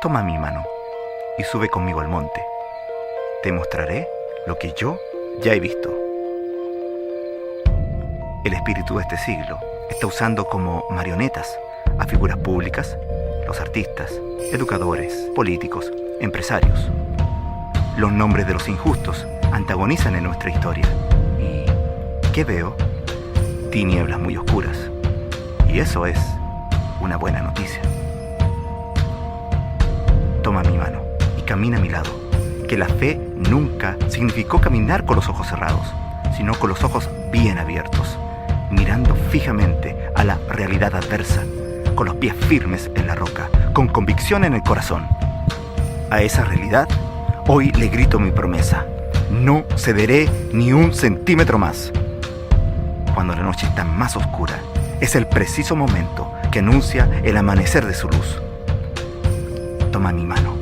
Toma mi mano y sube conmigo al monte. Te mostraré lo que yo ya he visto. El espíritu de este siglo está usando como marionetas a figuras públicas, los artistas, educadores, políticos, empresarios. Los nombres de los injustos antagonizan en nuestra historia. ¿Y qué veo? Tinieblas muy oscuras. Y eso es una buena noticia. Toma mi mano y camina a mi lado, que la fe nunca significó caminar con los ojos cerrados, sino con los ojos bien abiertos, mirando fijamente a la realidad adversa, con los pies firmes en la roca, con convicción en el corazón. A esa realidad, hoy le grito mi promesa: no cederé ni un centímetro más. Cuando la noche está más oscura, es el preciso momento que anuncia el amanecer de su luz. Toma mi mano,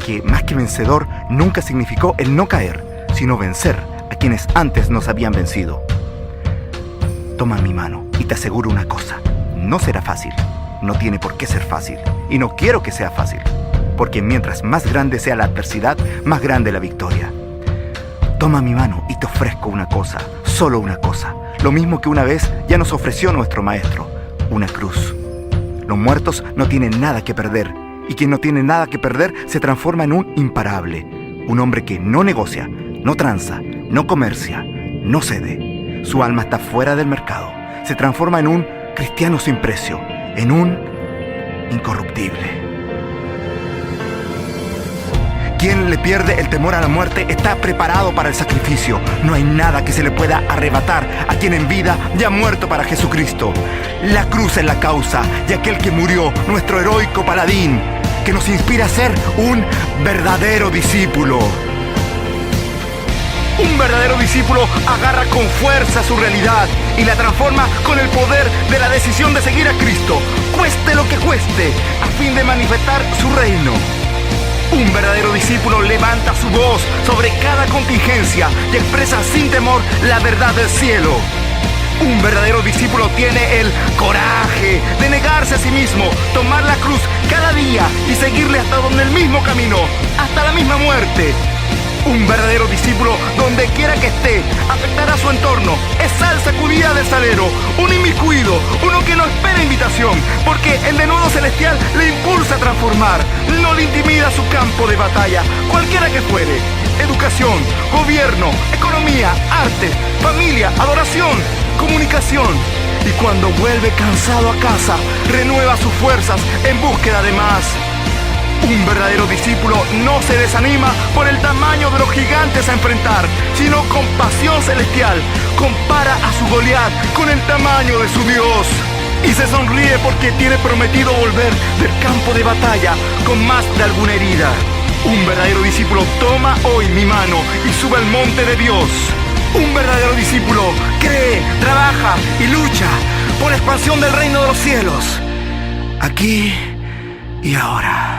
que más que vencedor nunca significó el no caer, sino vencer a quienes antes nos habían vencido. Toma mi mano y te aseguro una cosa: no será fácil, no tiene por qué ser fácil, y no quiero que sea fácil, porque mientras más grande sea la adversidad, más grande la victoria. Toma mi mano y te ofrezco una cosa, solo una cosa, lo mismo que una vez ya nos ofreció nuestro maestro: una cruz. Los muertos no tienen nada que perder, y quien no tiene nada que perder se transforma en un imparable, un hombre que no negocia, no tranza, no comercia, no cede. Su alma está fuera del mercado, se transforma en un cristiano sin precio, en un incorruptible. Quien le pierde el temor a la muerte está preparado para el sacrificio. No hay nada que se le pueda arrebatar a quien en vida ya ha muerto para Jesucristo. La cruz es la causa y aquel que murió, nuestro heroico paladín, que nos inspira a ser un verdadero discípulo. Un verdadero discípulo agarra con fuerza su realidad y la transforma con el poder de la decisión de seguir a Cristo, cueste lo que cueste, a fin de manifestar su reino. Un verdadero discípulo levanta su voz sobre cada contingencia y expresa sin temor la verdad del cielo. Un verdadero discípulo tiene el coraje de negarse a sí mismo, tomar la cruz cada día y seguirle hasta donde el mismo caminó, hasta la misma muerte. Un verdadero discípulo, donde quiera que esté, afectará su entorno. Es sal sacudida del salero, un inmiscuido, uno que no espera invitación, porque el denuedo celestial le impulsa a transformar, no le intimida su campo de batalla, cualquiera que fuere. Educación, gobierno, economía, arte, familia, adoración, comunicación. Y cuando vuelve cansado a casa, renueva sus fuerzas en búsqueda de más. Un verdadero discípulo no se desanima por el tamaño de los gigantes a enfrentar, sino con pasión celestial compara a su Goliat con el tamaño de su Dios y se sonríe porque tiene prometido volver del campo de batalla con más de alguna herida. Un verdadero discípulo toma hoy mi mano y sube al monte de Dios. Un verdadero discípulo cree, trabaja y lucha por la expansión del reino de los cielos, aquí y ahora.